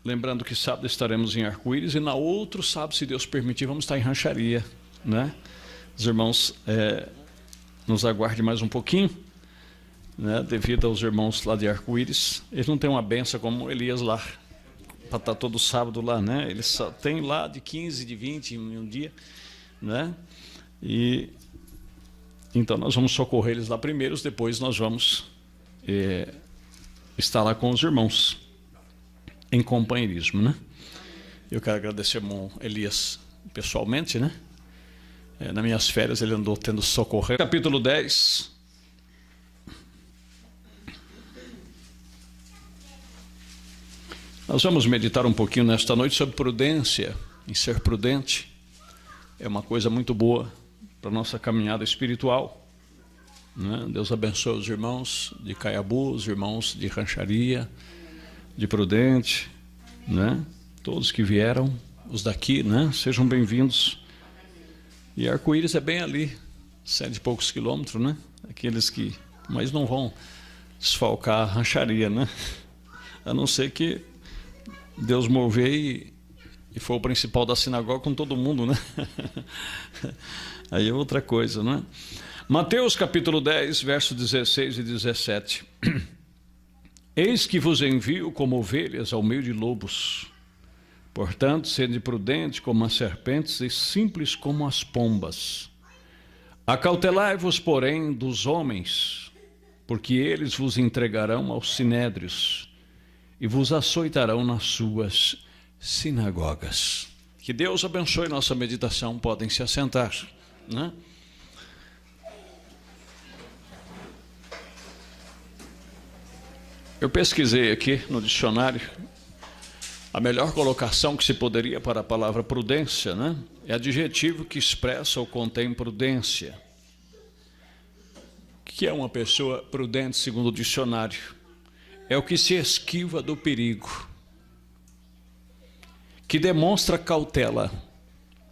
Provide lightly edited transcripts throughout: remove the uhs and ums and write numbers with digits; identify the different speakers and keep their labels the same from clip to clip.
Speaker 1: Lembrando que sábado estaremos em Arco-Íris e na outro sábado, se Deus permitir, vamos estar em Rancharia, né? Os irmãos nos aguardem mais um pouquinho, né? Devido aos irmãos lá de Arco-Íris, eles não têm uma benção como Elias lá, para estar todo sábado lá, né? Eles só tem lá de 15, de 20 em um dia, né? E então nós vamos socorrer eles lá primeiros, depois nós vamos estar lá com os irmãos em companheirismo, né? Eu quero agradecer ao irmão Elias pessoalmente, né? Nas minhas férias ele andou tendo socorrer. Capítulo 10. Nós vamos meditar um pouquinho nesta noite sobre prudência, em ser prudente. É uma coisa muito boa para a nossa caminhada espiritual, né? Deus abençoe os irmãos de Caiabu, os irmãos de Rancharia, de Prudente, né? Todos que vieram, os daqui, né? Sejam bem-vindos. E Arco-Íris é bem ali, 7 e poucos quilômetros, né? Aqueles que, mas não vão desfalcar a Rancharia, né? A não ser que Deus mover e for o principal da sinagoga com todo mundo, né? Aí é outra coisa, né? Mateus capítulo 10, versos 16 e 17. Eis que vos envio como ovelhas ao meio de lobos. Portanto, sede prudentes como as serpentes e simples como as pombas. Acautelai-vos, porém, dos homens, porque eles vos entregarão aos sinédrios e vos açoitarão nas suas sinagogas. Que Deus abençoe nossa meditação. Podem se assentar, né? Eu pesquisei aqui no dicionário a melhor colocação que se poderia para a palavra prudência, né? É adjetivo que expressa ou contém prudência. O que é uma pessoa prudente segundo o dicionário? É o que se esquiva do perigo, que demonstra cautela.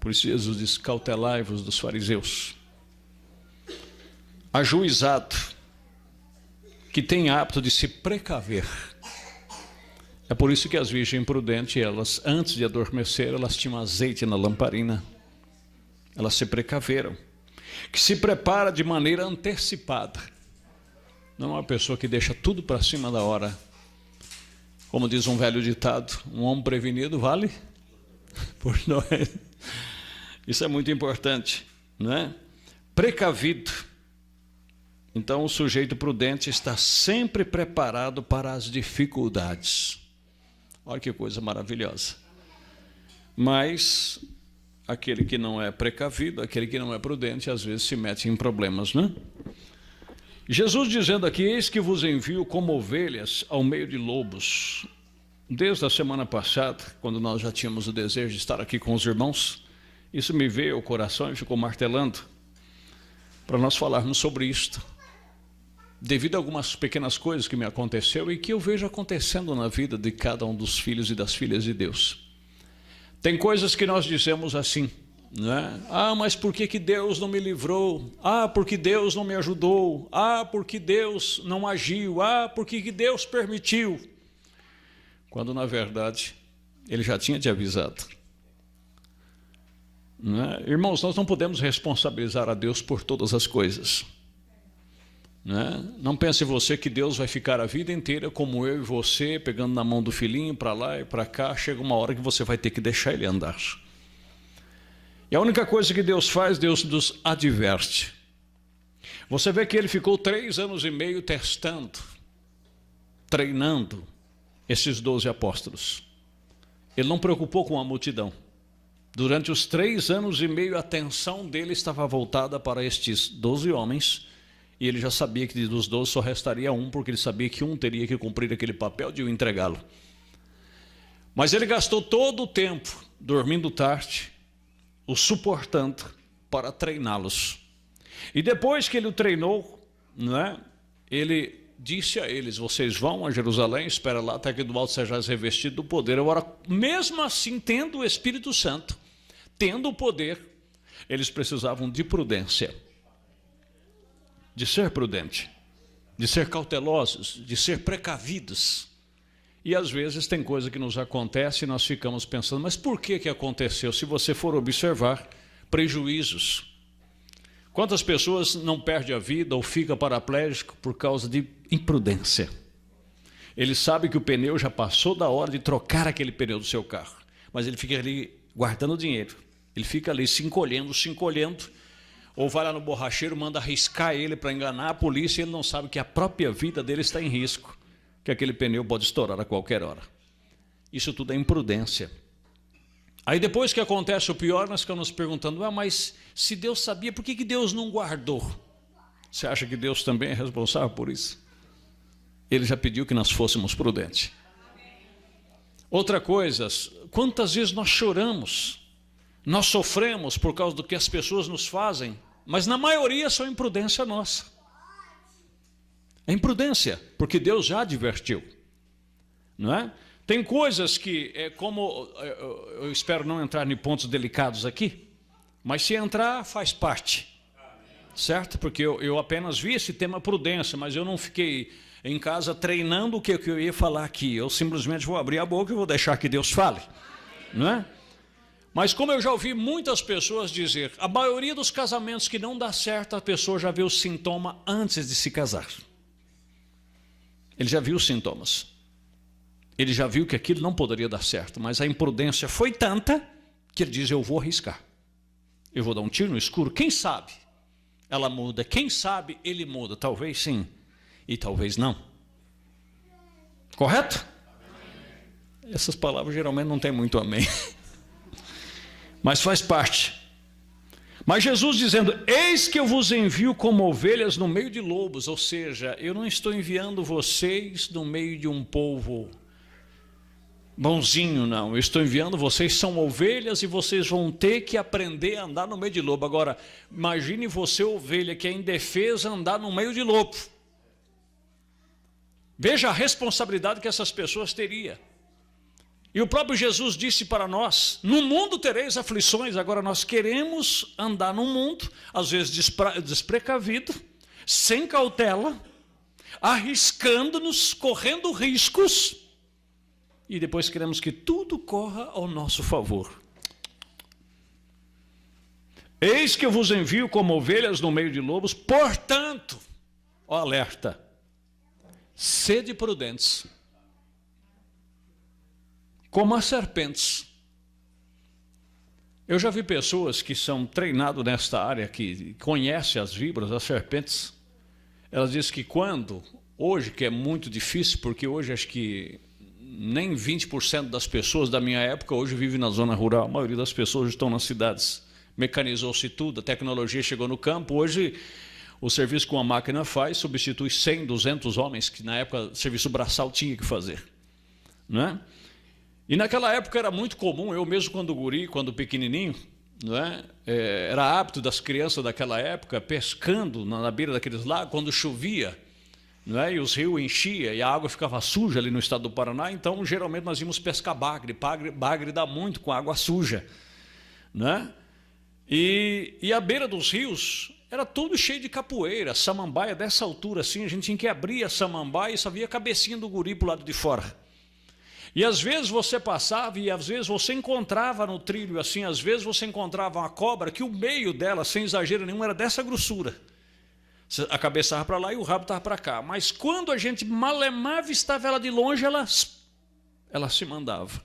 Speaker 1: Por isso Jesus diz: cautelai-vos dos fariseus. Ajuizado, que tem hábito de se precaver. É por isso que as virgens prudentes, elas, antes de adormecer, elas tinham azeite na lamparina. Elas se precaveram. Que se prepara de maneira antecipada. Não é uma pessoa que deixa tudo para cima da hora. Como diz um velho ditado, um homem prevenido vale por dois. Isso é muito importante, né? Precavido. Então o sujeito prudente está sempre preparado para as dificuldades. Olha que coisa maravilhosa. Mas aquele que não é precavido, aquele que não é prudente, às vezes se mete em problemas, né? Jesus dizendo aqui: eis que vos envio como ovelhas ao meio de lobos. Desde a semana passada, quando nós já tínhamos o desejo de estar aqui com os irmãos, isso me veio ao coração e ficou martelando para nós falarmos sobre isto, devido a algumas pequenas coisas que me aconteceu e que eu vejo acontecendo na vida de cada um dos filhos e das filhas de Deus. Tem coisas que nós dizemos assim, né? Ah, mas por que Deus não me livrou? Ah, porque Deus não me ajudou? Ah, porque Deus não agiu? Ah, porque Deus permitiu? Quando na verdade Ele já tinha te avisado, né? Irmãos, nós não podemos responsabilizar a Deus por todas as coisas, né? Não pense você que Deus vai ficar a vida inteira como eu e você, pegando na mão do filhinho para lá e para cá. Chega uma hora que você vai ter que deixar ele andar. E a única coisa que Deus faz, Deus nos adverte. Você vê que ele ficou 3 anos e meio testando, treinando esses 12 apóstolos. Ele não preocupou com a multidão. Durante os 3 anos e meio, a atenção dele estava voltada para estes 12 homens. E ele já sabia que dos 12 só restaria um, porque ele sabia que um teria que cumprir aquele papel de o entregá-lo. Mas ele gastou todo o tempo dormindo tarde, o suportando para treiná-los. E depois que ele o treinou, né, ele disse a eles: vocês vão a Jerusalém, espera lá até que do alto sejais revestido do poder. Agora, mesmo assim, tendo o Espírito Santo, tendo o poder, eles precisavam de prudência, de ser prudente, de ser cautelosos, de ser precavidos. E às vezes tem coisa que nos acontece e nós ficamos pensando, mas por que aconteceu? Se você for observar, prejuízos. Quantas pessoas não perdem a vida ou ficam paraplégico por causa de imprudência? Ele sabe que o pneu já passou da hora de trocar aquele pneu do seu carro, mas ele fica ali guardando dinheiro. Ele fica ali se encolhendo, ou vai lá no borracheiro, manda arriscar ele para enganar a polícia, e ele não sabe que a própria vida dele está em risco, que aquele pneu pode estourar a qualquer hora. Isso tudo é imprudência. Aí depois que acontece o pior, nós ficamos nos perguntando, mas se Deus sabia, por que Deus não guardou? Você acha que Deus também é responsável por isso? Ele já pediu que nós fôssemos prudentes. Outra coisa, quantas vezes nós choramos, nós sofremos por causa do que as pessoas nos fazem, mas na maioria são imprudência nossa. É imprudência, porque Deus já advertiu, não é? Tem coisas que, como eu espero não entrar em pontos delicados aqui, mas se entrar, faz parte, certo? Porque eu apenas vi esse tema prudência, mas eu não fiquei em casa treinando o que eu ia falar aqui. Eu simplesmente vou abrir a boca e vou deixar que Deus fale, não é? Mas como eu já ouvi muitas pessoas dizer, a maioria dos casamentos que não dá certo, a pessoa já vê o sintoma antes de se casar. Ele já viu os sintomas. Ele já viu que aquilo não poderia dar certo, mas a imprudência foi tanta que ele diz, eu vou arriscar. Eu vou dar um tiro no escuro, quem sabe ela muda, quem sabe ele muda, talvez sim e talvez não. Correto? Essas palavras geralmente não tem muito amém. Mas faz parte. Mas Jesus dizendo, eis que eu vos envio como ovelhas no meio de lobos, ou seja, eu não estou enviando vocês no meio de um povo bonzinho, não. Eu estou enviando vocês, são ovelhas, e vocês vão ter que aprender a andar no meio de lobo. Agora, imagine você, ovelha, que é indefesa, andar no meio de lobo. Veja a responsabilidade que essas pessoas teriam. E o próprio Jesus disse para nós, no mundo tereis aflições. Agora nós queremos andar no mundo, às vezes desprecavido, sem cautela, arriscando-nos, correndo riscos, e depois queremos que tudo corra ao nosso favor. Eis que eu vos envio como ovelhas no meio de lobos, portanto, ó alerta, sede prudentes, como as serpentes. Eu já vi pessoas que são treinadas nesta área, que conhecem as víboras, as serpentes. Elas dizem que hoje que é muito difícil, porque hoje acho que nem 20% das pessoas da minha época hoje vivem na zona rural. A maioria das pessoas estão nas cidades. Mecanizou-se tudo, a tecnologia chegou no campo. Hoje o serviço que uma máquina faz substitui 100, 200 homens, que na época o serviço braçal tinha que fazer, não é? E naquela época era muito comum, eu mesmo quando pequenininho, não é? Era hábito das crianças daquela época, pescando na beira daqueles lagos, quando chovia, não é? E os rios enchiam e a água ficava suja ali no estado do Paraná, então geralmente nós íamos pescar bagre. Bagre dá muito com água suja, não é? E a beira dos rios era tudo cheio de capoeira, samambaia dessa altura assim, a gente tinha que abrir a samambaia e só via a cabecinha do guri para o lado de fora. E às vezes você passava e às vezes você encontrava no trilho assim, às vezes você encontrava uma cobra que o meio dela, sem exagero nenhum, era dessa grossura. A cabeça estava para lá e o rabo estava para cá. Mas quando a gente malemava, estava ela de longe, ela se mandava.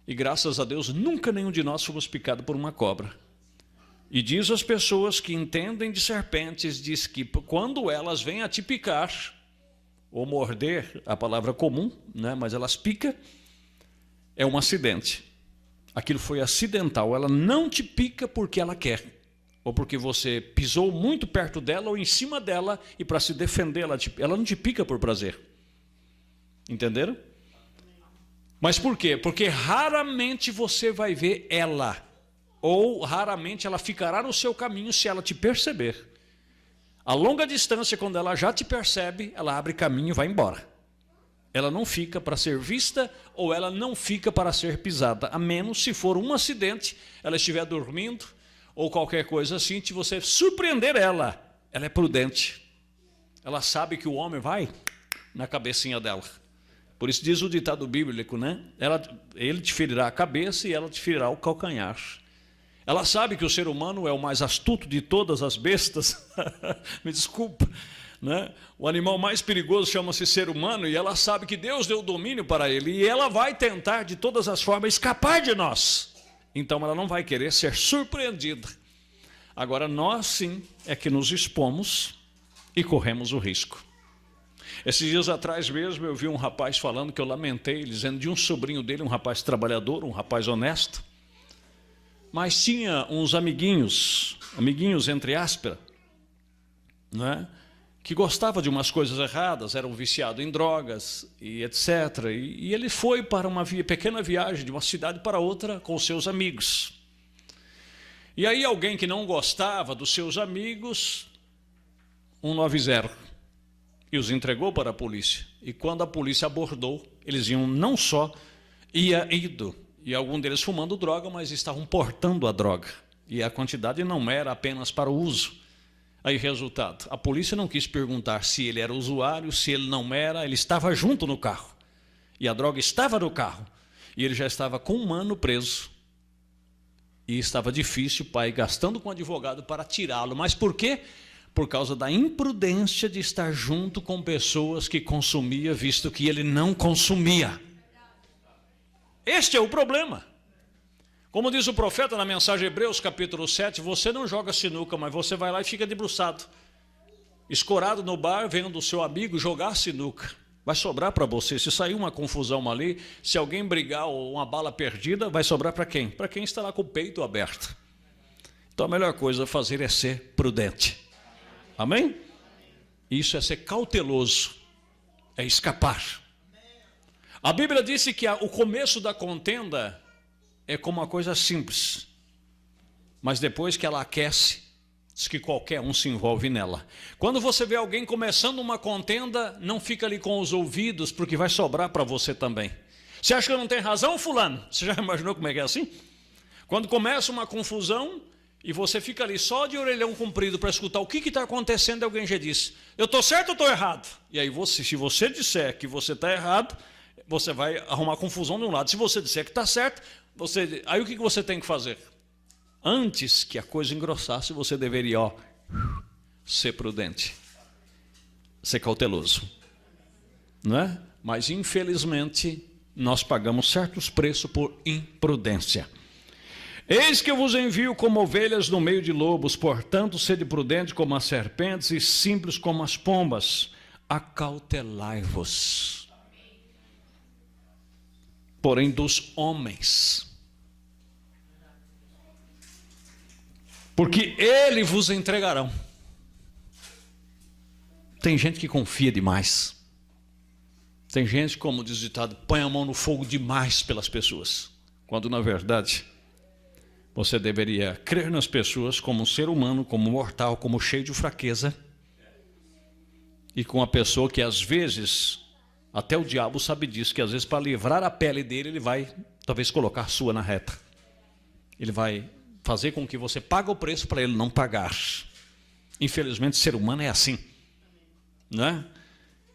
Speaker 1: E graças a Deus, nunca nenhum de nós fomos picados por uma cobra. E diz as pessoas que entendem de serpentes, diz que quando elas vêm a te picar, ou morder, a palavra comum, né? Mas elas picam, é um acidente. Aquilo foi acidental, ela não te pica porque ela quer, ou porque você pisou muito perto dela ou em cima dela, e para se defender, ela não te pica por prazer. Entenderam? Mas por quê? Porque raramente você vai ver ela, ou raramente ela ficará no seu caminho se ela te perceber. A longa distância, quando ela já te percebe, ela abre caminho e vai embora. Ela não fica para ser vista ou ela não fica para ser pisada, a menos se for um acidente, ela estiver dormindo ou qualquer coisa assim, se você surpreender ela é prudente. Ela sabe que o homem vai na cabecinha dela. Por isso diz o ditado bíblico, né? Ele te ferirá a cabeça e ela te ferirá o calcanhar. Ela sabe que o ser humano é o mais astuto de todas as bestas. Me desculpa, né? O animal mais perigoso chama-se ser humano, e ela sabe que Deus deu domínio para ele, e ela vai tentar de todas as formas escapar de nós. Então ela não vai querer ser surpreendida. Agora nós sim é que nos expomos e corremos o risco. Esses dias atrás mesmo eu vi um rapaz falando, que eu lamentei, dizendo de um sobrinho dele, um rapaz trabalhador, um rapaz honesto, mas tinha uns amiguinhos entre aspas, né, que gostava de umas coisas erradas, eram viciados em drogas e etc. E ele foi para uma pequena viagem de uma cidade para outra com seus amigos. E aí alguém que não gostava dos seus amigos, 190, e os entregou para a polícia. E quando a polícia abordou, eles iam não só ido, e algum deles fumando droga, mas estavam portando a droga. E a quantidade não era apenas para o uso. Aí, resultado, a polícia não quis perguntar se ele era usuário, se ele não era, ele estava junto no carro. E a droga estava no carro. E ele já estava com um ano preso. E estava difícil o pai gastando com advogado para tirá-lo. Mas por quê? Por causa da imprudência de estar junto com pessoas que consumia, visto que ele não consumia. Este é o problema. Como diz o profeta na mensagem Hebreus capítulo 7, você não joga sinuca, mas você vai lá e fica debruçado, escorado no bar, vendo o seu amigo jogar sinuca. Vai sobrar para você. Se sair uma confusão ali, se alguém brigar ou uma bala perdida, vai sobrar para quem? Para quem está lá com o peito aberto. Então a melhor coisa a fazer é ser prudente. Amém? Isso é ser cauteloso, é escapar. A Bíblia disse que o começo da contenda é como uma coisa simples, mas depois que ela aquece, diz que qualquer um se envolve nela. Quando você vê alguém começando uma contenda, não fica ali com os ouvidos, porque vai sobrar para você também. Você acha que eu não tenho razão, fulano? Você já imaginou como é que é assim? Quando começa uma confusão, e você fica ali só de orelhão comprido para escutar o que está acontecendo, alguém já disse, eu estou certo ou estou errado? E aí, se você disser que você está errado, você vai arrumar confusão de um lado. Se você disser que está certo, aí o que você tem que fazer? Antes que a coisa engrossasse, você deveria ser prudente, ser cauteloso, não é? Mas infelizmente nós pagamos certos preços por imprudência. Eis que eu vos envio como ovelhas no meio de lobos, portanto sede prudentes como as serpentes e simples como as pombas. Acautelai-vos, porém dos homens, porque ele vos entregarão. Tem gente que confia demais. Tem gente, como diz o ditado, põe a mão no fogo demais pelas pessoas, quando na verdade você deveria crer nas pessoas como um ser humano, como mortal, como cheio de fraqueza, e com uma pessoa que às vezes, até o diabo sabe disso, que às vezes para livrar a pele dele, ele vai talvez colocar a sua na reta. Ele vai fazer com que você pague o preço para ele não pagar. Infelizmente, o ser humano é assim, né?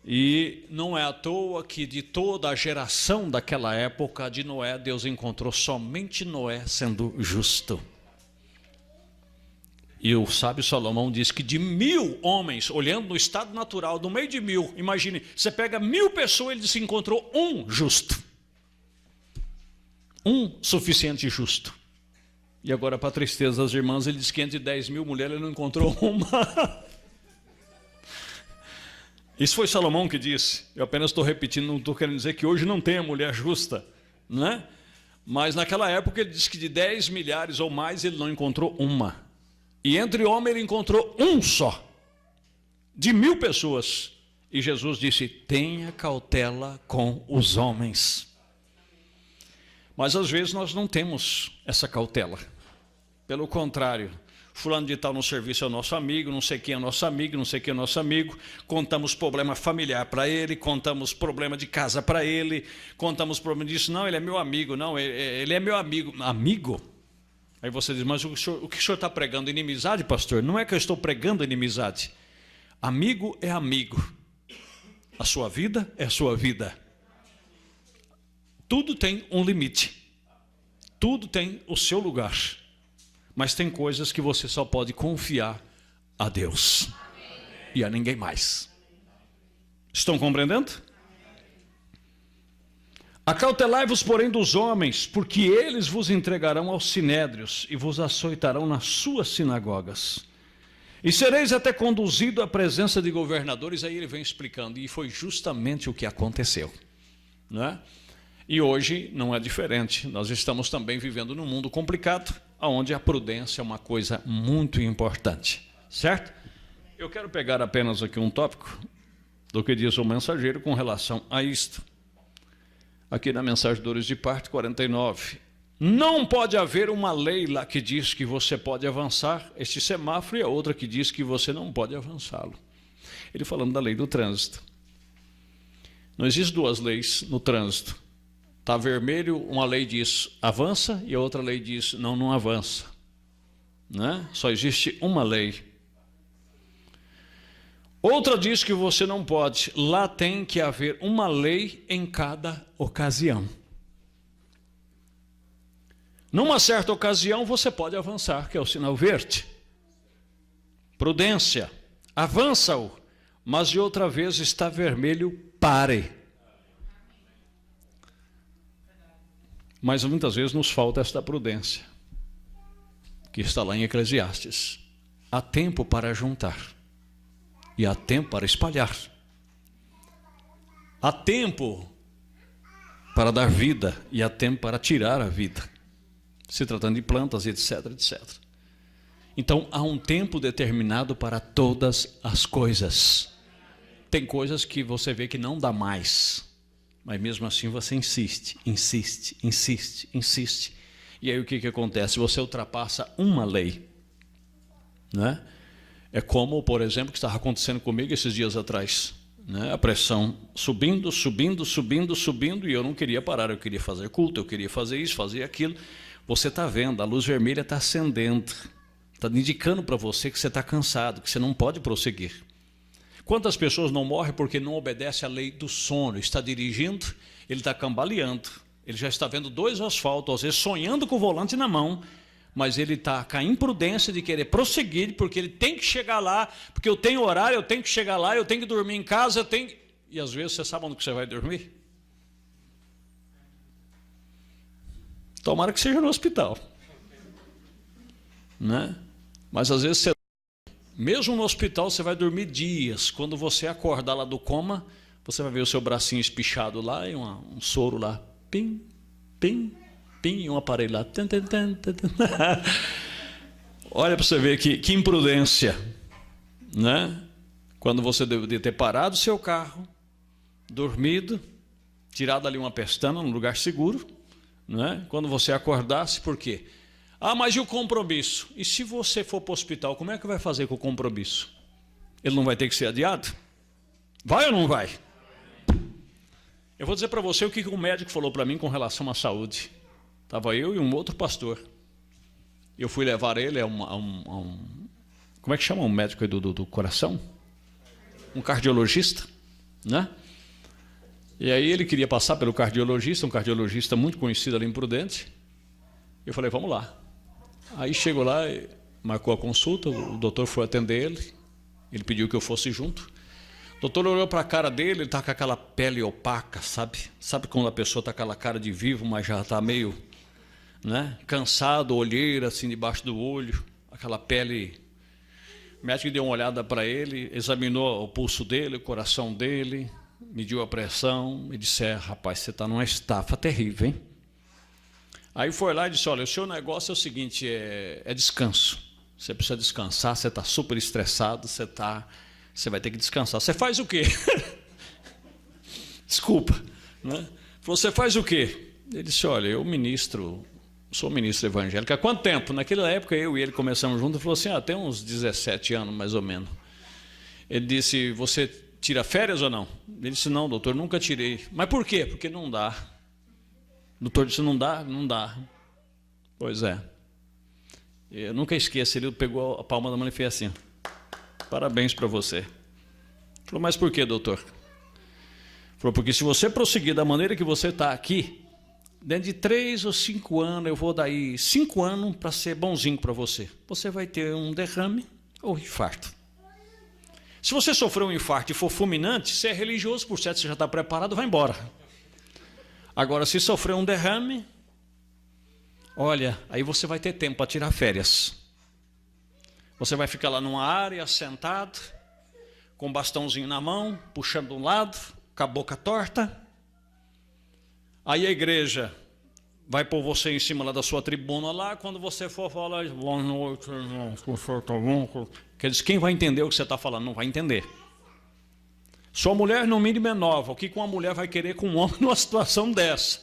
Speaker 1: E não é à toa que de toda a geração daquela época de Noé, Deus encontrou somente Noé sendo justo. E o sábio Salomão diz que de 1000 homens, olhando no estado natural, no meio de 1000, imagine, você pega 1000 pessoas, ele se encontrou um justo. Um suficiente justo. E agora, para a tristeza das irmãs, ele diz que entre 10.000 mulheres ele não encontrou uma. Isso foi Salomão que disse. Eu apenas estou repetindo, não estou querendo dizer que hoje não tenha mulher justa, né? Mas naquela época ele disse que de 10 milhares ou mais ele não encontrou uma. E entre homens ele encontrou um só, de 1000 pessoas. E Jesus disse, tenha cautela com os homens. Mas às vezes nós não temos essa cautela. Pelo contrário, fulano de tal no serviço é o nosso amigo, não sei quem é nosso amigo, não sei quem é nosso amigo, contamos problema familiar para ele, contamos problema de casa para ele, contamos problema disso, não, ele é meu amigo, não, ele é meu amigo. Amigo? Aí você diz, mas o que o senhor está pregando? Inimizade, pastor? Não é que eu estou pregando inimizade. Amigo é amigo. A sua vida é a sua vida. Tudo tem um limite. Tudo tem o seu lugar. Mas tem coisas que você só pode confiar a Deus e a ninguém mais. Estão compreendendo? Acautelai-vos, porém, dos homens, porque eles vos entregarão aos sinédrios e vos açoitarão nas suas sinagogas. E sereis até conduzido à presença de governadores. Aí ele vem explicando, e foi justamente o que aconteceu, não é? E hoje não é diferente. Nós estamos também vivendo num mundo complicado, onde a prudência é uma coisa muito importante, certo? Eu quero pegar apenas aqui um tópico do que diz o mensageiro com relação a isto. Aqui na mensagem Dores de Parte 49. Não pode haver uma lei lá que diz que você pode avançar este semáforo e a outra que diz que você não pode avançá-lo. Ele falando da lei do trânsito. Não existem duas leis no trânsito. Está vermelho, uma lei diz avança e a outra lei diz não avança. Né? Só existe uma lei. Outra diz que você não pode. Lá tem que haver uma lei em cada ocasião. Numa certa ocasião você pode avançar, que é o sinal verde. Prudência, avança-o. Mas de outra vez está vermelho, pare. Mas muitas vezes nos falta esta prudência, que está lá em Eclesiastes. Há tempo para juntar e há tempo para espalhar. Há tempo para dar vida e há tempo para tirar a vida, se tratando de plantas, etc, etc. Então, há um tempo determinado para todas as coisas. Tem coisas que você vê que não dá mais, mas mesmo assim você insiste. E aí o que acontece? Você ultrapassa uma lei, né? É como, por exemplo, o que estava acontecendo comigo esses dias atrás, né? A pressão subindo, e eu não queria parar, eu queria fazer culto, eu queria fazer isso, fazer aquilo. Você está vendo, a luz vermelha está acendendo, está indicando para você que você está cansado, que você não pode prosseguir. Quantas pessoas não morrem porque não obedecem à lei do sono? Está dirigindo, ele está cambaleando, ele já está vendo dois asfaltos, às vezes sonhando com o volante na mão, mas ele está com a imprudência de querer prosseguir, porque ele tem que chegar lá, porque eu tenho horário, eu tenho que chegar lá, eu tenho que dormir em casa, eu tenho... E às vezes você sabe onde que você vai dormir? Tomara que seja no hospital, né? Mas às vezes você... Mesmo no hospital você vai dormir dias. Quando você acordar lá do coma, você vai ver o seu bracinho espichado lá e um soro lá. Pim, pim, pim, e um aparelho lá. Olha para você ver que imprudência, né? Quando você deveria ter parado o seu carro, dormido, tirado ali uma pestana num lugar seguro, né? Quando você acordasse, por quê? Ah, mas e o compromisso? E se você for para o hospital, como é que vai fazer com o compromisso? Ele não vai ter que ser adiado? Vai ou não vai? Eu vou dizer para você o que o médico falou para mim com relação à saúde. Estava eu e um outro pastor. Eu fui levar ele a como é que chama um médico aí do coração? Um cardiologista, né? E aí ele queria passar pelo cardiologista, um cardiologista muito conhecido ali em Prudente. Eu falei, vamos lá. Aí chegou lá, marcou a consulta, o doutor foi atender ele pediu que eu fosse junto. O doutor olhou para a cara dele, ele está com aquela pele opaca, sabe? Sabe quando a pessoa está com aquela cara de vivo, mas já está meio, né, cansado, olheira assim debaixo do olho, aquela pele. O médico deu uma olhada para ele, examinou o pulso dele, o coração dele, mediu a pressão e disse, rapaz, você está numa estafa terrível, hein? Aí foi lá e disse, olha, o seu negócio é o seguinte, é descanso. Você precisa descansar, você está super estressado, você vai ter que descansar. Você faz o quê? Desculpa, né? Você faz o quê? Ele disse, olha, eu sou ministro evangélico. Há quanto tempo? Naquela época eu e ele começamos juntos, ele falou assim, tem uns 17 anos mais ou menos. Ele disse, você tira férias ou não? Ele disse, não, doutor, nunca tirei. Mas por quê? Porque não dá. O doutor disse, não dá? Não dá. Pois é. Eu nunca esqueço, ele pegou a palma da mão e fez assim, parabéns para você. Ele falou, mas por quê, doutor? Ele falou, porque se você prosseguir da maneira que você está aqui, dentro de 3 ou 5 anos, eu vou dar aí 5 anos para ser bonzinho para você. Você vai ter um derrame ou infarto. Se você sofrer um infarto e for fulminante, você é religioso, por certo, você já está preparado, vai embora. Agora, se sofrer um derrame, olha, aí você vai ter tempo para tirar férias. Você vai ficar lá numa área, sentado, com um bastãozinho na mão, puxando de um lado, com a boca torta. Aí a igreja vai pôr você em cima lá da sua tribuna lá, quando você for falar, boa noite, irmão, o senhor está bom? Quem vai entender o que você está falando? Não vai entender. Sua mulher, no mínimo, é nova. O que uma mulher vai querer com um homem numa situação dessa?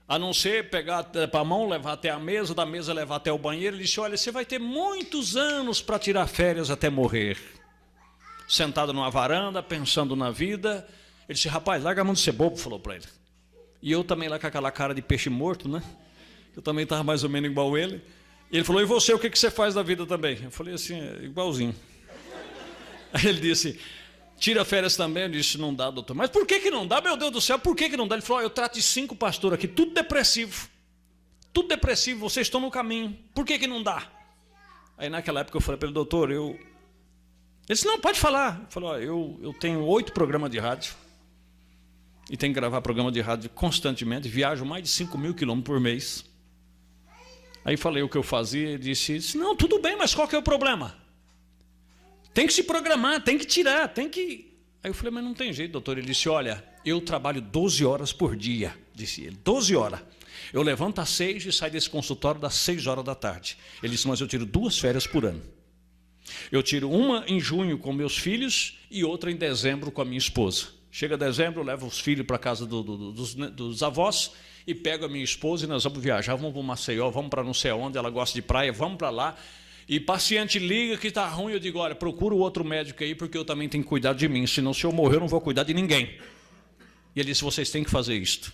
Speaker 1: A não ser pegar para a mão, levar até a mesa, da mesa levar até o banheiro. Ele disse, olha, você vai ter muitos anos para tirar férias até morrer. Sentado numa varanda, pensando na vida. Ele disse, rapaz, larga a mão de ser bobo, falou para ele. E eu também lá com aquela cara de peixe morto, né? Eu também estava mais ou menos igual ele. E ele falou, e você, o que você faz da vida também? Eu falei assim, igualzinho. Aí ele disse, tira férias também? Eu disse, não dá, doutor. Mas por que não dá, meu Deus do céu, por que não dá? Ele falou, eu trato de 5 pastores aqui, tudo depressivo. Tudo depressivo, vocês estão no caminho. Por que não dá? Aí naquela época eu falei para ele, doutor, Ele disse, não, pode falar. Eu falei, eu tenho 8 programas de rádio. E tenho que gravar programa de rádio constantemente. Viajo mais de 5.000 quilômetros por mês. Aí falei o que eu fazia e disse, não, tudo bem, mas qual que é o problema? Tem que se programar, tem que tirar, tem que... Aí eu falei, mas não tem jeito, doutor. Ele disse, olha, eu trabalho 12 horas por dia, disse ele, 12 horas. Eu levanto às 6 e saio desse consultório das 6 horas da tarde. Ele disse, mas eu tiro 2 férias por ano. Eu tiro uma em junho com meus filhos e outra em dezembro com a minha esposa. Chega dezembro, eu levo os filhos para a casa dos avós e pego a minha esposa e nós vamos viajar, vamos para o Maceió, vamos para não sei onde, ela gosta de praia, vamos para lá. E paciente liga que está ruim, eu digo, olha, procura o outro médico aí, porque eu também tenho que cuidar de mim, senão se eu morrer eu não vou cuidar de ninguém. E ele disse, vocês têm que fazer isto.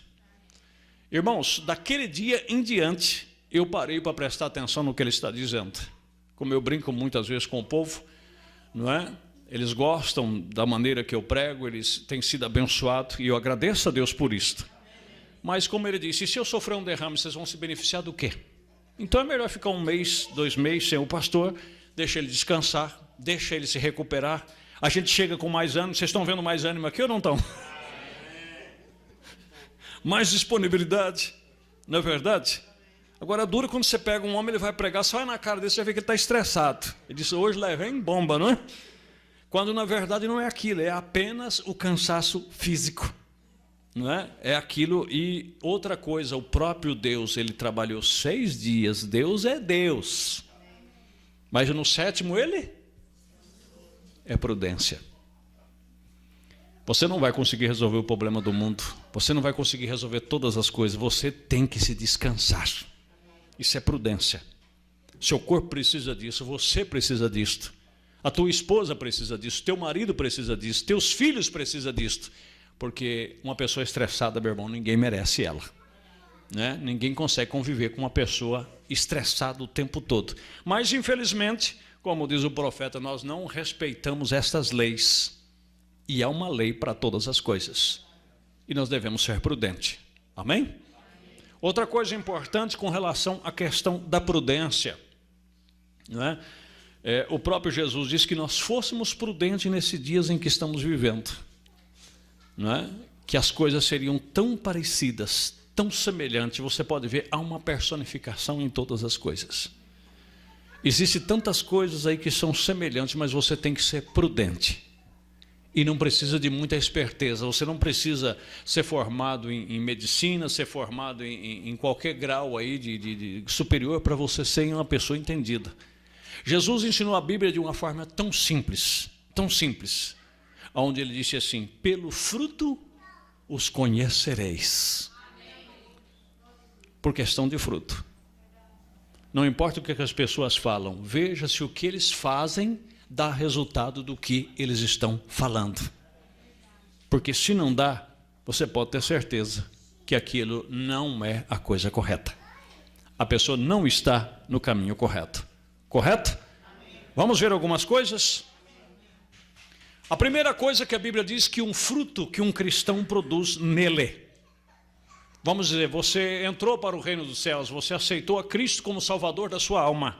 Speaker 1: Irmãos, daquele dia em diante, eu parei para prestar atenção no que ele está dizendo. Como eu brinco muitas vezes com o povo, não é? Eles gostam da maneira que eu prego, eles têm sido abençoados, e eu agradeço a Deus por isto. Mas como ele disse, se eu sofrer um derrame, vocês vão se beneficiar do quê? Então é melhor ficar 1 mês, 2 meses sem o pastor, deixa ele descansar, deixa ele se recuperar. A gente chega com mais ânimo, vocês estão vendo mais ânimo aqui ou não estão? Mais disponibilidade, não é verdade? Agora dura quando você pega um homem, ele vai pregar, só vai na cara dele, você vai ver que ele está estressado. Ele disse, hoje levei em bomba, não é? Quando na verdade não é aquilo, é apenas o cansaço físico. Não é? É aquilo. E outra coisa, o próprio Deus, ele trabalhou 6 dias, Deus é Deus, mas no 7º ele é prudência. Você não vai conseguir resolver o problema do mundo, você não vai conseguir resolver todas as coisas, você tem que se descansar. Isso é prudência. Seu corpo precisa disso, você precisa disto, a tua esposa precisa disso, teu marido precisa disso, teus filhos precisam disto. Porque uma pessoa estressada, meu irmão, ninguém merece ela, né? Ninguém consegue conviver com uma pessoa estressada o tempo todo. Mas, infelizmente, como diz o profeta, nós não respeitamos estas leis. E há uma lei para todas as coisas. E nós devemos ser prudentes. Amém? Outra coisa importante com relação à questão da prudência, né? O próprio Jesus disse que nós fôssemos prudentes nesses dias em que estamos vivendo. Não é? Que as coisas seriam tão parecidas, tão semelhantes. Você pode ver, há uma personificação em todas as coisas. Existem tantas coisas aí que são semelhantes, mas você tem que ser prudente. E não precisa de muita esperteza. Você não precisa ser formado em medicina, ser formado em qualquer grau aí de superior para você ser uma pessoa entendida. Jesus ensinou a Bíblia de uma forma tão simples, onde ele disse assim, pelo fruto os conhecereis. Por questão de fruto. Não importa o que as pessoas falam, veja se o que eles fazem dá resultado do que eles estão falando. Porque se não dá, você pode ter certeza que aquilo não é a coisa correta. A pessoa não está no caminho correto. Correto? Vamos ver algumas coisas? A primeira coisa que a Bíblia diz que um fruto que um cristão produz nele. Vamos dizer, você entrou para o reino dos céus, você aceitou a Cristo como Salvador da sua alma.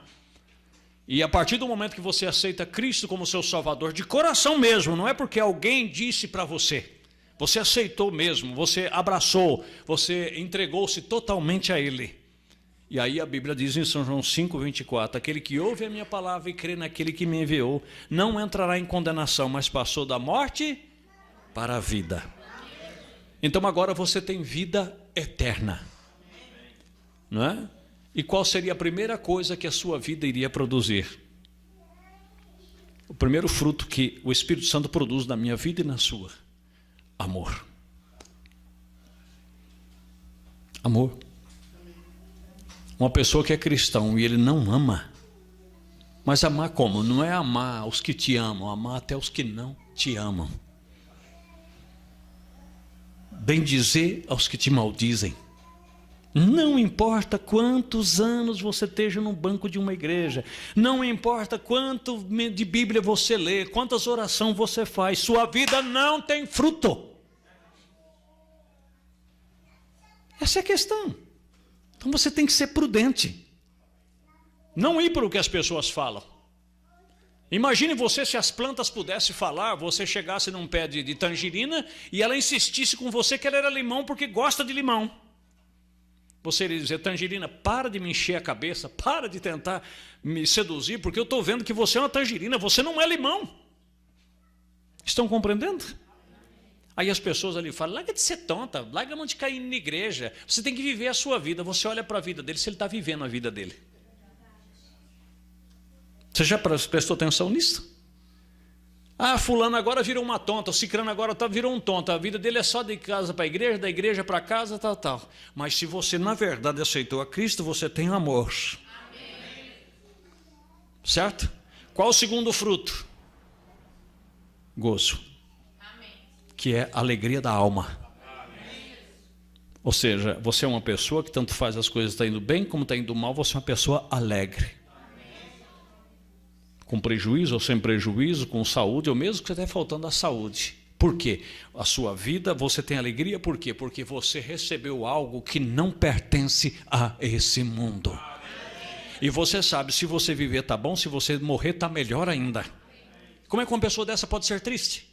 Speaker 1: E a partir do momento que você aceita Cristo como seu Salvador, de coração mesmo, não é porque alguém disse para você, você aceitou mesmo, você abraçou, você entregou-se totalmente a Ele. E aí a Bíblia diz em São João 5,24, aquele que ouve a minha palavra e crê naquele que me enviou, não entrará em condenação, mas passou da morte para a vida. Então agora você tem vida eterna, não é? E qual seria a primeira coisa que a sua vida iria produzir? O primeiro fruto que o Espírito Santo produz na minha vida e na sua: amor. Amor. Uma pessoa que é cristão e ele não ama, mas amar como? Não é amar os que te amam, amar até os que não te amam. Bendizer aos que te maldizem. Não importa quantos anos você esteja no banco de uma igreja, não importa quanto de Bíblia você lê, quantas orações você faz, sua vida não tem fruto. Essa é a questão. Então você tem que ser prudente, não ir para o que as pessoas falam. Imagine você se as plantas pudessem falar, você chegasse num pé de tangerina e ela insistisse com você que ela era limão porque gosta de limão. Você iria dizer: tangerina, para de me encher a cabeça, para de tentar me seduzir, porque eu estou vendo que você é uma tangerina, você não é limão. Estão compreendendo? Aí as pessoas ali falam: larga de ser tonta, larga a mão de cair na igreja, você tem que viver a sua vida. Você olha para a vida dele, se ele está vivendo a vida dele. Você já prestou atenção nisso? Ah, fulano agora virou uma tonta, o cicrano agora virou um tonto, a vida dele é só de casa para a igreja, da igreja para casa, tal. Mas se você na verdade aceitou a Cristo, você tem amor. Amém. Certo? Qual o segundo fruto? Gozo. Amém. Que é a alegria da alma. Amém. Ou seja, você é uma pessoa que tanto faz as coisas estão indo bem como está indo mal, você é uma pessoa alegre. Com prejuízo ou sem prejuízo, com saúde, ou mesmo que você esteja faltando a saúde. Por quê? A sua vida, você tem alegria, por quê? Porque você recebeu algo que não pertence a esse mundo. E você sabe, se você viver está bom, se você morrer está melhor ainda. Como é que uma pessoa dessa pode ser triste?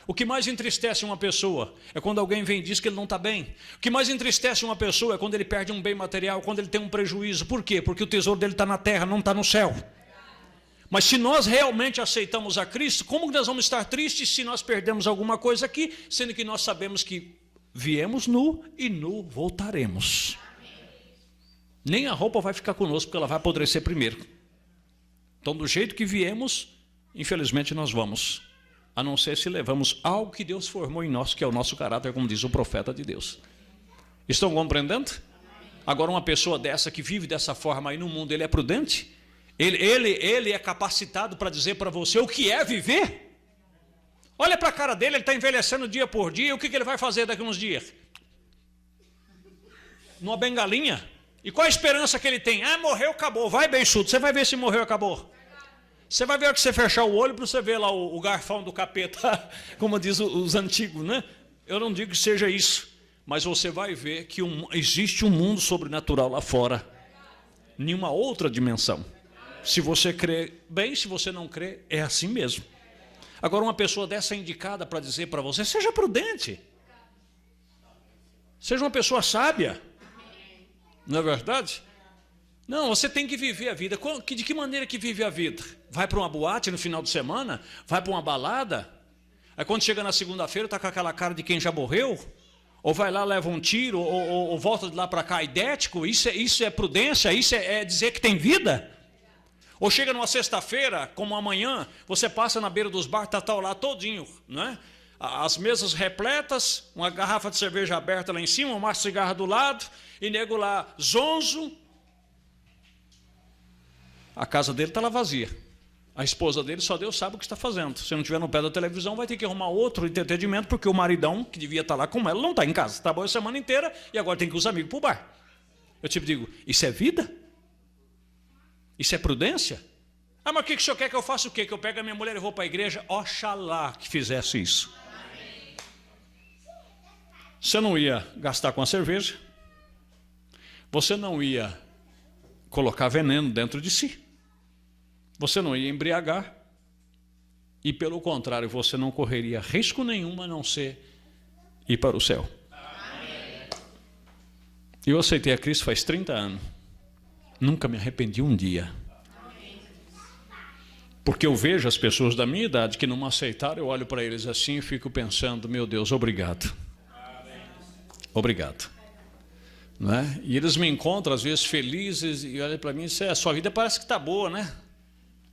Speaker 1: O que mais entristece uma pessoa é quando alguém vem e diz que ele não está bem. O que mais entristece uma pessoa é quando ele perde um bem material, quando ele tem um prejuízo. Por quê? Porque o tesouro dele está na terra, não está no céu. Mas se nós realmente aceitamos a Cristo, como nós vamos estar tristes se nós perdemos alguma coisa aqui, sendo que nós sabemos que viemos nu e nu voltaremos. Nem a roupa vai ficar conosco, porque ela vai apodrecer primeiro. Então, do jeito que viemos, infelizmente nós vamos. A não ser se levamos algo que Deus formou em nós, que é o nosso caráter, como diz o profeta de Deus. Estão compreendendo? Agora, uma pessoa dessa que vive dessa forma aí no mundo, ele é prudente? Ele é capacitado para dizer para você o que é viver? Olha para a cara dele, ele está envelhecendo dia por dia. O que ele vai fazer daqui a uns dias? Numa bengalinha? E qual a esperança que ele tem? Ah, morreu, acabou. Vai, beiçudo, você vai ver se morreu, acabou. Você vai ver que você fechar o olho para você ver lá o garfão do capeta, como diz os antigos, né? Eu não digo que seja isso, mas você vai ver que existe um mundo sobrenatural lá fora, em uma outra dimensão. Se você crê bem, se você não crê, é assim mesmo. Agora, uma pessoa dessa é indicada para dizer para você: seja prudente, seja uma pessoa sábia, não é verdade? Não, você tem que viver a vida. De que maneira que vive a vida? Vai para uma boate no final de semana? Vai para uma balada? Aí quando chega na segunda-feira está com aquela cara de quem já morreu? Ou vai lá, leva um tiro, ou volta de lá para cá idético? Isso é prudência? Isso é dizer que tem vida? Ou chega numa sexta-feira, como amanhã, você passa na beira dos bares, está lá todinho, não é? As mesas repletas, uma garrafa de cerveja aberta lá em cima, um maço de cigarro do lado, e nego lá zonzo. A casa dele está lá vazia. A esposa dele, só Deus sabe o que está fazendo. Se não estiver no pé da televisão, vai ter que arrumar outro entretenimento, porque o maridão, que devia estar lá com ela, não está em casa. Trabalhou a semana inteira e agora tem que ir com os amigos para o bar. Eu digo, isso é vida? Isso é prudência? Ah, mas o que o senhor quer que eu faça o quê? Que eu pegue a minha mulher e vou para a igreja? Oxalá que fizesse isso. Você não ia gastar com a cerveja, você não ia colocar veneno dentro de si, você não ia embriagar, e pelo contrário, você não correria risco nenhum a não ser ir para o céu. E eu aceitei a Cristo faz 30 anos. Nunca me arrependi um dia. Porque eu vejo as pessoas da minha idade que não me aceitaram, eu olho para eles assim e fico pensando, meu Deus, obrigado. Obrigado. Não é? E eles me encontram às vezes felizes e olham para mim e dizem, a sua vida parece que está boa, né?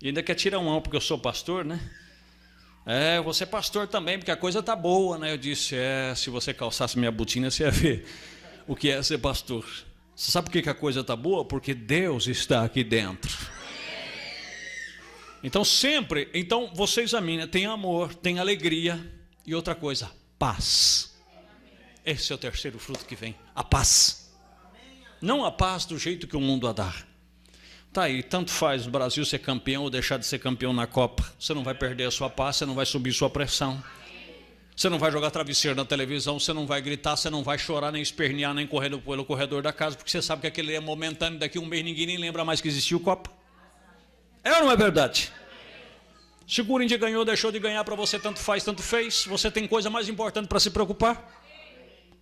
Speaker 1: E ainda quer tirar um porque eu sou pastor, né? Você é pastor também, porque a coisa está boa, né? Eu disse, se você calçasse minha botina, você ia ver o que é ser pastor. Você sabe por que a coisa está boa? Porque Deus está aqui dentro. Então você examina, tem amor, tem alegria e outra coisa, paz. Esse é o terceiro fruto que vem, a paz. Não a paz do jeito que o mundo a dá. Tá aí, tanto faz o Brasil ser campeão ou deixar de ser campeão na Copa. Você não vai perder a sua paz, você não vai subir sua pressão. Você não vai jogar travesseiro na televisão, você não vai gritar, você não vai chorar, nem espernear, nem correr pelo corredor da casa, porque você sabe que aquele é momentâneo, daqui a um mês ninguém nem lembra mais que existiu Copa. É ou não é verdade? Se o Corinthians ganhou, deixou de ganhar, para você tanto faz, tanto fez. Você tem coisa mais importante para se preocupar.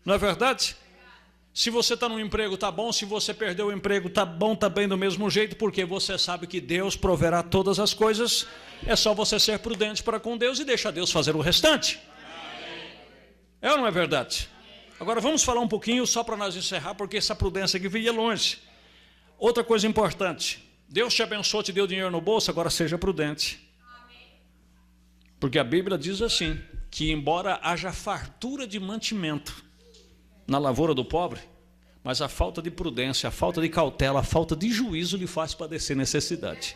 Speaker 1: Não é verdade? Se você está no emprego, está bom. Se você perdeu o emprego, está bom, está bem do mesmo jeito, porque você sabe que Deus proverá todas as coisas. É só você ser prudente para com Deus e deixar Deus fazer o restante. É ou não é verdade? Agora vamos falar um pouquinho, só para nós encerrar, porque essa prudência aqui veio longe. Outra coisa importante. Deus te abençoou, te deu dinheiro no bolso, agora seja prudente. Porque a Bíblia diz assim, que embora haja fartura de mantimento na lavoura do pobre, mas a falta de prudência, a falta de cautela, a falta de juízo lhe faz padecer necessidade.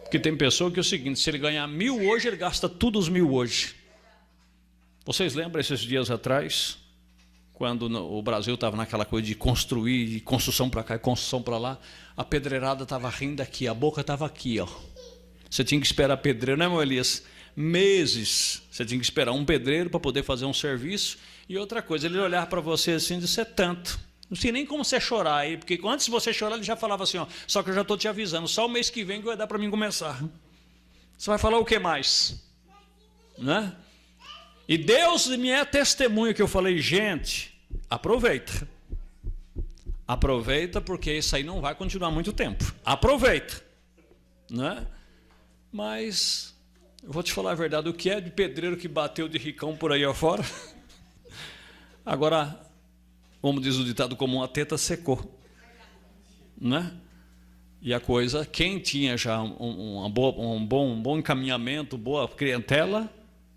Speaker 1: Porque tem pessoa que é o seguinte, se ele ganhar 1.000 hoje, ele gasta todos os 1.000 hoje. Vocês lembram esses dias atrás, quando o Brasil estava naquela coisa de construir, de construção para cá e construção para lá, a pedreirada estava rindo aqui, a boca estava aqui, ó. Você tinha que esperar pedreiro, né, meu Elias? Meses. Você tinha que esperar um pedreiro para poder fazer um serviço. E outra coisa, ele olhava para você assim e disse, é tanto. Não sei nem como você chorar aí, porque antes de você chorar, ele já falava assim, ó, só que eu já estou te avisando, só o mês que vem que vai dar para mim começar. Você vai falar o que mais? Né? E Deus me é testemunha que eu falei, gente, aproveita. Aproveita, porque isso aí não vai continuar muito tempo. Aproveita. Né? Mas, eu vou te falar a verdade, o que é de pedreiro que bateu de ricão por aí afora? Agora, como diz o ditado comum, a teta secou. Né? E a coisa, quem tinha já um bom encaminhamento, boa clientela,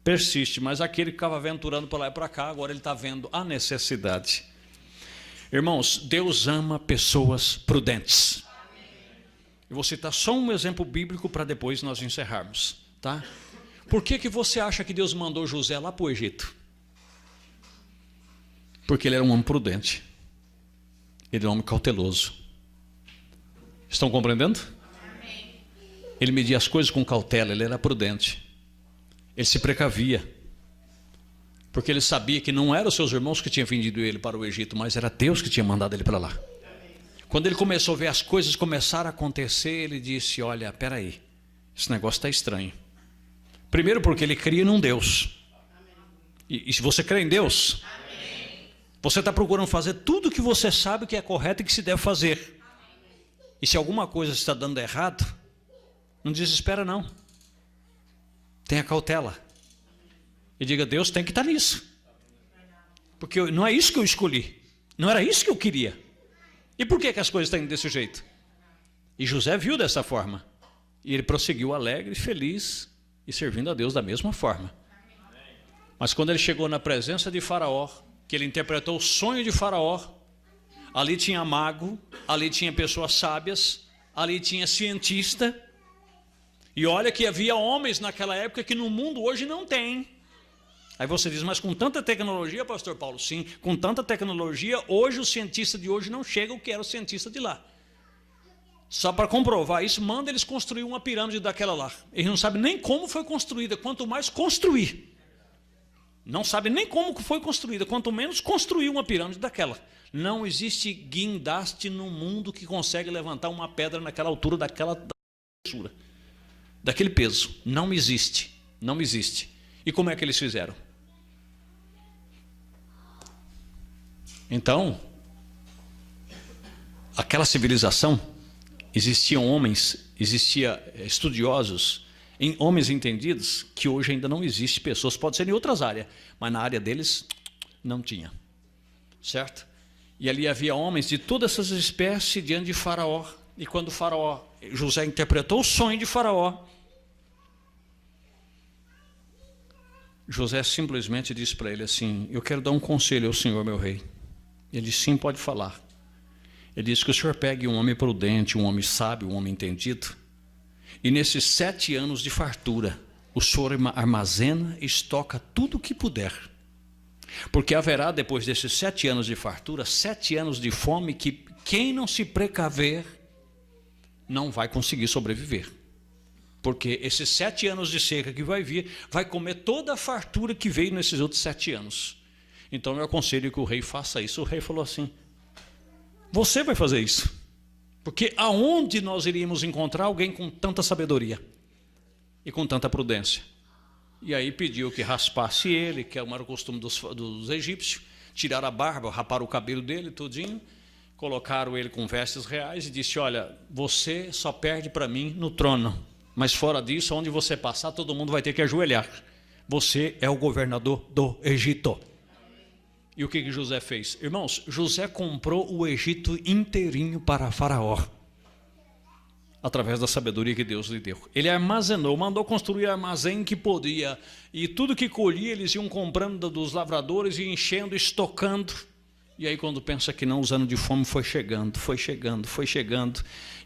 Speaker 1: persiste. Mas aquele que ficava aventurando para lá e para cá, agora ele está vendo a necessidade. Irmãos, Deus ama pessoas prudentes. Eu vou citar só um exemplo bíblico para depois nós encerrarmos. Tá? Por que você acha que Deus mandou José lá para o Egito? Porque ele era um homem prudente. Ele era um homem cauteloso. Estão compreendendo? Ele media as coisas com cautela, ele era prudente. Ele se precavia. Porque ele sabia que não eram os seus irmãos que tinham vendido ele para o Egito, mas era Deus que tinha mandado ele para lá. Quando ele começou a ver as coisas começar a acontecer, ele disse, olha, peraí, esse negócio está estranho. Primeiro porque ele cria num Deus. E se você crê em Deus, você está procurando fazer tudo o que você sabe que é correto e que se deve fazer. E se alguma coisa está dando errado, não desespera não. Tenha cautela. E diga, Deus tem que estar nisso. Porque não é isso que eu escolhi. Não era isso que eu queria. E por que as coisas estão indo desse jeito? E José viu dessa forma. E ele prosseguiu alegre, feliz e servindo a Deus da mesma forma. Mas quando ele chegou na presença de Faraó, que ele interpretou o sonho de Faraó, ali tinha mago, ali tinha pessoas sábias, ali tinha cientista. E olha que havia homens naquela época que no mundo hoje não tem. Aí você diz, mas com tanta tecnologia, pastor Paulo? Sim, com tanta tecnologia, hoje o cientista de hoje não chega ao que era o cientista de lá. Só para comprovar isso, manda eles construir uma pirâmide daquela lá. Eles não sabem nem como foi construída, quanto mais construir. Não sabe nem como foi construída, quanto menos construir uma pirâmide daquela. Não existe guindaste no mundo que consegue levantar uma pedra naquela altura, daquela espessura, daquele peso. Não existe, não existe. E como é que eles fizeram? Então, aquela civilização, existiam homens, existiam estudiosos, homens entendidos, que hoje ainda não existe pessoas, pode ser em outras áreas, mas na área deles não tinha, certo? E ali havia homens de todas essas espécies diante de Faraó, e quando Faraó, José interpretou o sonho de Faraó, José simplesmente disse para ele assim: eu quero dar um conselho ao senhor, meu rei. Ele disse: sim, pode falar. Ele disse que o senhor pegue um homem prudente, um homem sábio, um homem entendido, e nesses 7 anos de fartura, o senhor armazena e estoca tudo o que puder. Porque haverá, depois desses 7 anos de fartura, 7 anos de fome que quem não se precaver não vai conseguir sobreviver. Porque esses 7 anos de seca que vai vir, vai comer toda a fartura que veio nesses outros 7 anos. Então eu aconselho que o rei faça isso. O rei falou assim: você vai fazer isso. Porque aonde nós iríamos encontrar alguém com tanta sabedoria e com tanta prudência? E aí pediu que raspasse ele, que era o costume dos egípcios, tiraram a barba, raparam o cabelo dele, tudinho, colocaram ele com vestes reais e disse: olha, você só perde para mim no trono, mas fora disso, onde você passar, todo mundo vai ter que ajoelhar. Você é o governador do Egito. E o que José fez? Irmãos, José comprou o Egito inteirinho para Faraó, através da sabedoria que Deus lhe deu. Ele armazenou, mandou construir armazém que podia, e tudo que colhia eles iam comprando dos lavradores e enchendo, estocando. E aí quando pensa que não, os anos de fome foi chegando,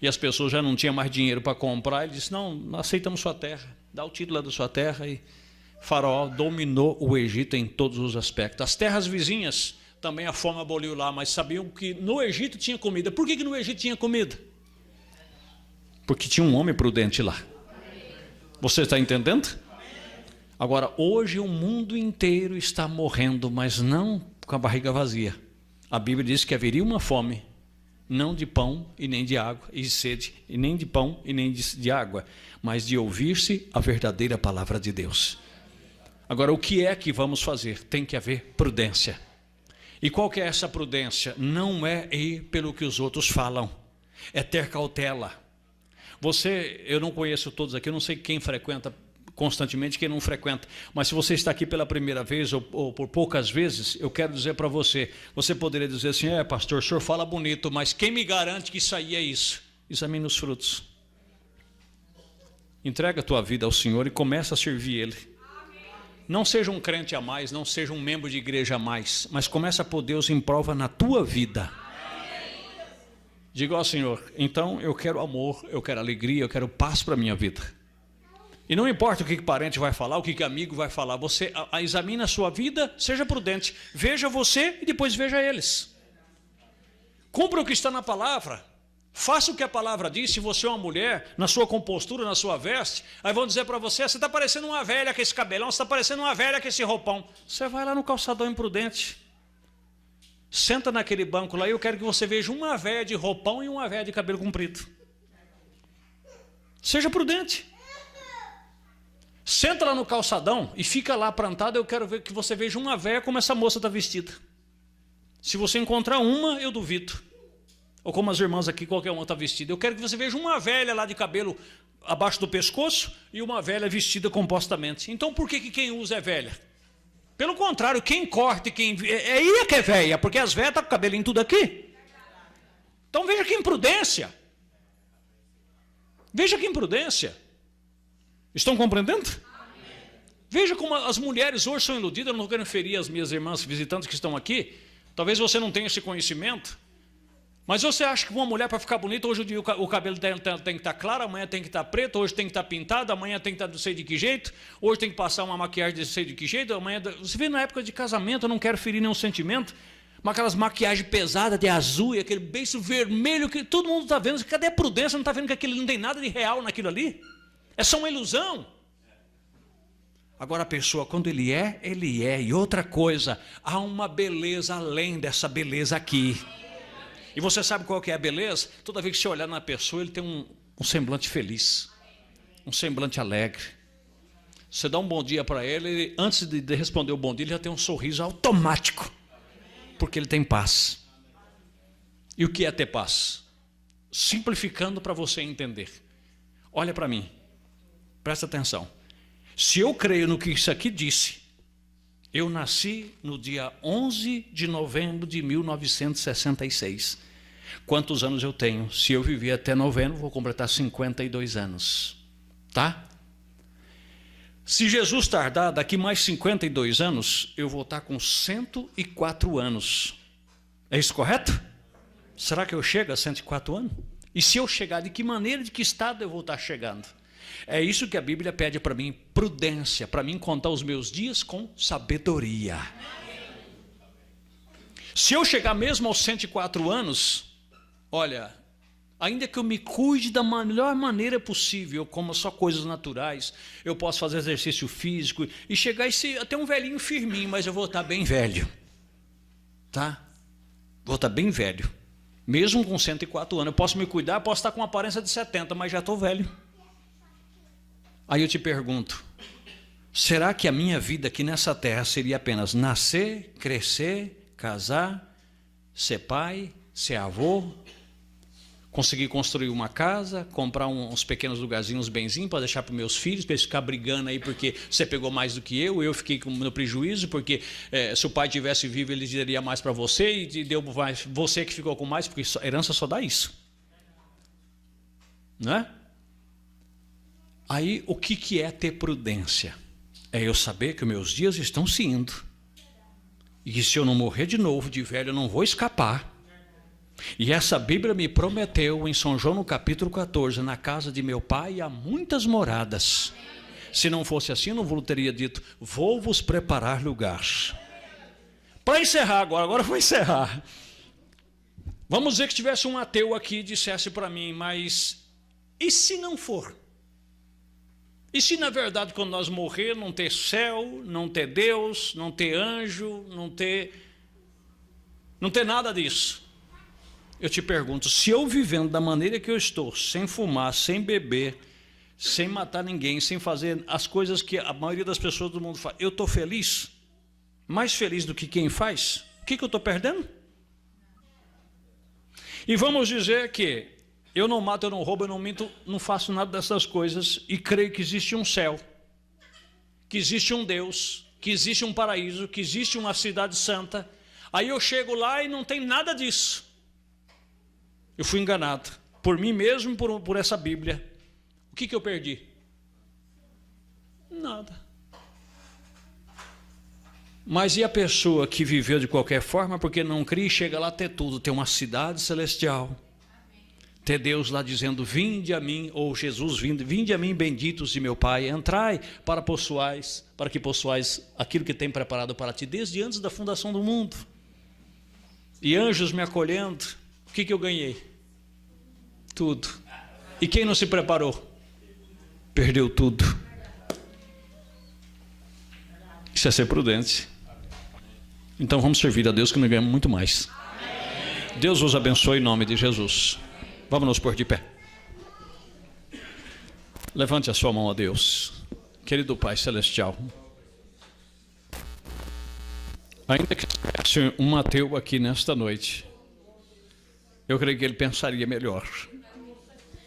Speaker 1: e as pessoas já não tinham mais dinheiro para comprar. Ele disse: não aceitamos sua terra, dá o título da sua terra. E Faraó dominou o Egito em todos os aspectos. As terras vizinhas, também a fome aboliu lá, mas sabiam que no Egito tinha comida. Por que no Egito tinha comida? Porque tinha um homem prudente lá. Você está entendendo? Agora, hoje o mundo inteiro está morrendo, mas não com a barriga vazia. A Bíblia diz que haveria uma fome, não de pão e nem de água, e de sede, e nem de pão e nem de água, mas de ouvir-se a verdadeira palavra de Deus. Agora, o que é que vamos fazer? Tem que haver prudência. E qual que é essa prudência? Não é ir pelo que os outros falam, é ter cautela. Eu não conheço todos aqui, eu não sei quem frequenta constantemente, quem não frequenta, mas se você está aqui pela primeira vez ou por poucas vezes, eu quero dizer para você, você poderia dizer assim: pastor, o senhor fala bonito, mas quem me garante que isso aí é isso? Examine os frutos. Entrega a tua vida ao Senhor e começa a servir Ele. Não seja um crente a mais, não seja um membro de igreja a mais, mas começa a pôr Deus em prova na tua vida. Diga ao Senhor: então eu quero amor, eu quero alegria, eu quero paz para a minha vida. E não importa o que parente vai falar, o que amigo vai falar, você examine a sua vida, seja prudente, veja você e depois veja eles. Cumpra o que está na palavra, faça o que a palavra diz. Se você é uma mulher, na sua compostura, na sua veste, aí vão dizer para você: você está parecendo uma velha com esse cabelão, você está parecendo uma velha com esse roupão. Você vai lá no calçadão imprudente, senta naquele banco lá e eu quero que você veja uma velha de roupão e uma velha de cabelo comprido. Seja prudente. Senta lá no calçadão e fica lá plantado. Eu quero ver que você veja uma velha como essa moça está vestida. Se você encontrar uma, eu duvido. Ou como as irmãs aqui, qualquer uma está vestida. Eu quero que você veja uma velha lá de cabelo abaixo do pescoço e uma velha vestida compostamente. Então por que quem usa é velha? Pelo contrário, quem corta e quem... é aí que é velha, porque as velhas estão com o cabelinho tudo aqui. Então veja que imprudência. Veja que imprudência. Estão compreendendo? Veja como as mulheres hoje são iludidas. Eu não quero ferir as minhas irmãs visitantes que estão aqui. Talvez você não tenha esse conhecimento. Mas você acha que uma mulher, para ficar bonita, hoje o cabelo dela tem que estar claro, amanhã tem que estar preto, hoje tem que estar pintado, amanhã tem que estar não sei de que jeito, hoje tem que passar uma maquiagem de não sei de que jeito, amanhã... Você vê na época de casamento, eu não quero ferir nenhum sentimento, mas aquelas maquiagens pesadas de azul e aquele beiço vermelho que todo mundo está vendo. Cadê a prudência? Não está vendo que aquilo não tem nada de real naquilo ali? É só uma ilusão. Agora a pessoa, quando ele é, ele é. E outra coisa, há uma beleza além dessa beleza aqui. E você sabe qual que é a beleza? Toda vez que você olhar na pessoa, ele tem um semblante feliz, um semblante alegre. Você dá um bom dia para ele, antes de responder o bom dia, ele já tem um sorriso automático, porque ele tem paz. E o que é ter paz? Simplificando para você entender. Olha para mim, presta atenção. Se eu creio no que isso aqui disse, eu nasci no dia 11 de novembro de 1966. Quantos anos eu tenho? Se eu viver até novembro, vou completar 52 anos. Tá? Se Jesus tardar, daqui mais 52 anos, eu vou estar com 104 anos. É isso correto? Será que eu chego a 104 anos? E se eu chegar, de que maneira, de que estado eu vou estar chegando? É isso que a Bíblia pede para mim, prudência, para mim contar os meus dias com sabedoria. Se eu chegar mesmo aos 104 anos, olha, ainda que eu me cuide da melhor maneira possível, eu como só coisas naturais, eu posso fazer exercício físico e chegar a ser até um velhinho firminho, mas eu vou estar bem velho. Tá? Vou estar bem velho. Mesmo com 104 anos, eu posso me cuidar, posso estar com uma aparência de 70, mas já estou velho. Aí eu te pergunto, será que a minha vida aqui nessa terra seria apenas nascer, crescer, casar, ser pai, ser avô, conseguir construir uma casa, comprar uns pequenos lugarzinhos, uns benzinhos para deixar para os meus filhos, para eles ficar brigando aí porque você pegou mais do que eu fiquei com o meu prejuízo, porque se o pai tivesse vivo ele daria mais para você e deu mais, você que ficou com mais, porque herança só dá isso. Não é? Aí o que é ter prudência? É eu saber que os meus dias estão se indo. E que se eu não morrer de novo, de velho, eu não vou escapar. E essa Bíblia me prometeu em São João no capítulo 14, na casa de meu pai há muitas moradas. Se não fosse assim, eu não teria dito, vou vos preparar lugar. Para encerrar agora eu vou encerrar. Vamos dizer que tivesse um ateu aqui e dissesse para mim, mas e se não for? E se na verdade quando nós morrer não ter céu, não ter Deus, não ter anjo, não ter nada disso? Eu te pergunto, se eu vivendo da maneira que eu estou, sem fumar, sem beber, sem matar ninguém, sem fazer as coisas que a maioria das pessoas do mundo faz, eu estou feliz? Mais feliz do que quem faz? O que eu estou perdendo? E vamos dizer que eu não mato, eu não roubo, eu não minto, não faço nada dessas coisas e creio que existe um céu, que existe um Deus, que existe um paraíso, que existe uma cidade santa. Aí eu chego lá e não tem nada disso. Eu fui enganado por mim mesmo e por essa Bíblia. O que eu perdi? Nada. Mas e a pessoa que viveu de qualquer forma porque não cria e chega lá a ter tudo, ter uma cidade celestial, ter Deus lá dizendo, vinde a mim, ou Jesus vindo, vinde a mim benditos de meu Pai, entrai para que possuais aquilo que tem preparado para ti desde antes da fundação do mundo. E anjos me acolhendo, o que eu ganhei? Tudo. E quem não se preparou? Perdeu tudo. Isso é ser prudente. Então vamos servir a Deus que nós ganhamos muito mais. Deus vos abençoe em nome de Jesus. Vamos nos pôr de pé. Levante a sua mão a Deus. Querido Pai Celestial, ainda que tivesse um ateu aqui nesta noite, eu creio que ele pensaria melhor.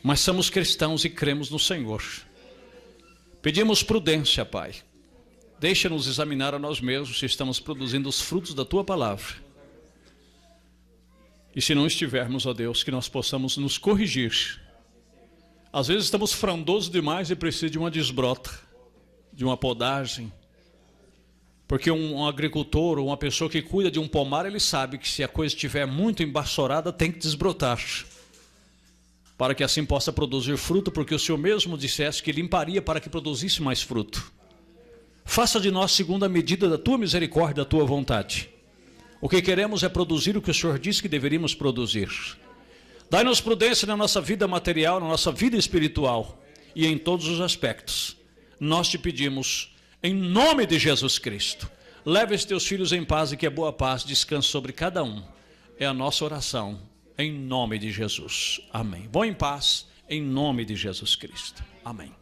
Speaker 1: Mas somos cristãos e cremos no Senhor. Pedimos prudência, Pai. Deixa-nos examinar a nós mesmos se estamos produzindo os frutos da Tua palavra. E se não estivermos, ó Deus, que nós possamos nos corrigir. Às vezes estamos frondosos demais e precisamos de uma desbrota, de uma podagem. Porque um agricultor ou uma pessoa que cuida de um pomar, ele sabe que se a coisa estiver muito embaçorada, tem que desbrotar. Para que assim possa produzir fruto, porque o Senhor mesmo dissesse que limparia para que produzisse mais fruto. Faça de nós segundo a medida da Tua misericórdia, da Tua vontade. O que queremos é produzir o que o Senhor disse que deveríamos produzir. Dai-nos prudência na nossa vida material, na nossa vida espiritual e em todos os aspectos. Nós te pedimos Em nome de Jesus Cristo. Leve os teus filhos em paz e que a boa paz descanse sobre cada um. É a nossa oração, em nome de Jesus. Amém. Vão em paz, em nome de Jesus Cristo. Amém.